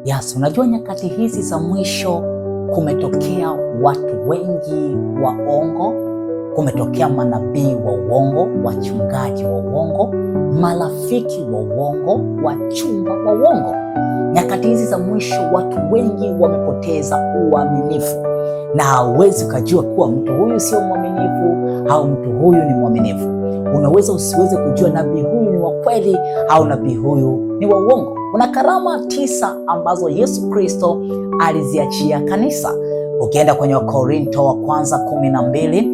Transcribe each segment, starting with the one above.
Yes, unajua nyakati hizi za mwisho kumetokea watu wengi waongo, kumetokea manabii wa uongo, wachungaji wa uongo, marafiki wa uongo, wachumba wa uongo. Nyakati hizi za mwisho watu wengi wamepoteza uaminifu, na hauwezi ukajua kuwa mtu huyu sio mwaminifu au mtu huyu ni mwaminifu. Unaweza usiweze kujua nabii huyu ni wa kweli au nabii huyu ni wa uongo. Kuna karama 9 ambazo Yesu Kristo aliziachia kanisa. Ukienda kwenye Wakorinto wa kwanza 12,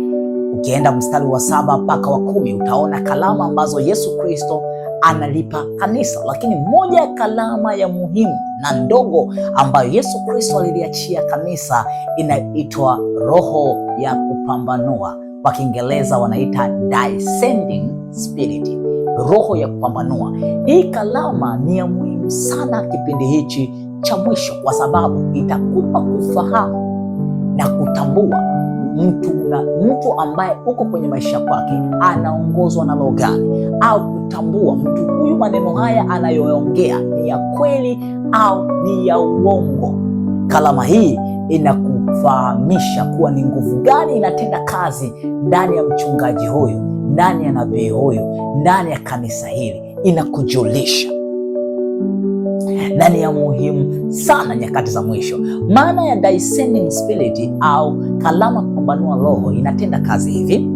ukienda mstari wa 7 mpaka wa 10, utaona karama ambazo Yesu Kristo analipa kanisa. Lakini moja ya karama ya muhimu na ndogo ambayo Yesu Kristo aliliachia kanisa inaitwa roho ya kupambanua. Kwa Kiingereza wanaita discerning spirit, roho ya kupambanua. Hii karama ni ya muhimu sana kipindi hichi cha mwisho, kwa sababu itakupa kufahamu na kutambua mtu ambaye uko kwenye maisha kwake anaongozwa na roho gani, au kutambua mtu huyu maneno haya anayoongea ni ya kweli au ni ya uongo. Karama hii inakufahamisha kuwa ni nguvu gani inatenda kazi ndani ya mchungaji huyu, ndani ya nabii huyu, ndani ya kanisa hili. Inakujulisha na ni ya muhimu sana nyakati za mwisho. Maana ya discerning spirit au karama kupambanua roho inatenda kazi hivi: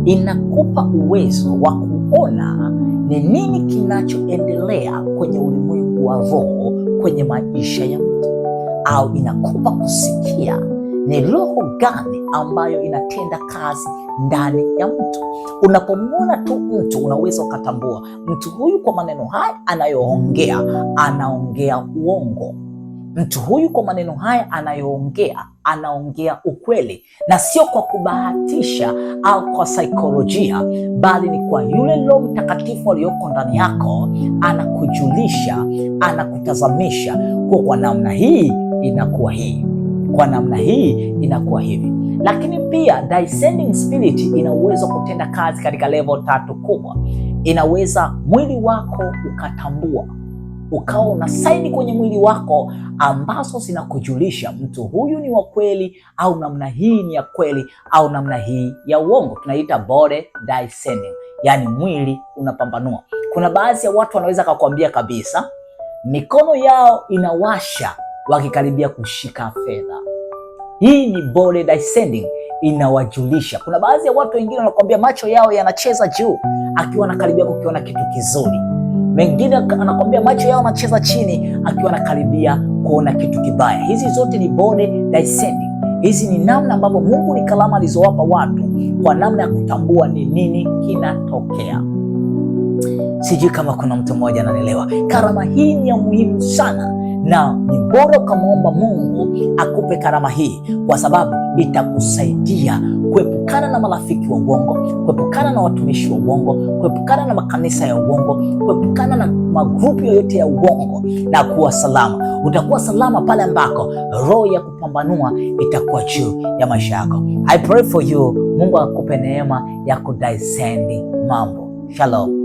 inakupa uwezo wa kuona ni nini kinachoendelea kwenye ulimwengu wa roho kwenye maisha ya mtu, au inakupa kusikia ni roho gani ambayo inatenda kazi ndani ya mtu. Unapomwona tu mtu unaweza ukatambua mtu huyu kwa maneno haya anayoongea anaongea uongo. Mtu huyu kwa maneno haya anayoongea anaongea ukweli, na sio kwa kubahatisha au kwa saikolojia, bali ni kwa yule Roho Mtakatifu aliyoko ndani yako anakujulisha, anakutazamisha kwa namna hii inakuwa hii, kwa namna hii inakuwa hivi. Lakini pia discerning spirit ina uwezo kutenda kazi katika level 3 kubwa. Inaweza mwili wako ukatambua, ukawa una saini kwenye mwili wako ambazo zinakujulisha mtu huyu ni wa kweli au namna hii ni ya kweli au namna hii ya uongo. Tunaita body discerning, yani mwili unapambanua. Kuna baadhi ya watu wanaweza kukuambia kabisa mikono yao inawasha wakikaribia kushika fedha. Hii ni body discerning, inawajulisha. Kuna baadhi ya watu wengine wanakuambia macho yao yanacheza juu akiwa anakaribia kukiona kitu kizuri. Mengine anakuambia macho yao yanacheza chini akiwa anakaribia kuona kitu kibaya. Hizi zote ni body discerning. Hizi ni namna ambavyo Mungu ni karama alizowapa watu kwa namna ya kutambua ni nini kinatokea. Sijui kama kuna mtu mmoja ananielewa. Karama hii ni ya muhimu sana, na ni bora ukamwomba Mungu akupe karama hii, kwa sababu itakusaidia kuepukana na marafiki wa uongo, kuepukana na watumishi wa uongo, kuepukana na makanisa ya uongo, kuepukana na magrupu yoyote ya uongo na kuwa salama. Utakuwa salama pale ambako roho ya kupambanua itakuwa juu ya maisha yako. I pray for you. Mungu akupe neema ya kudiscern mambo. Shalom.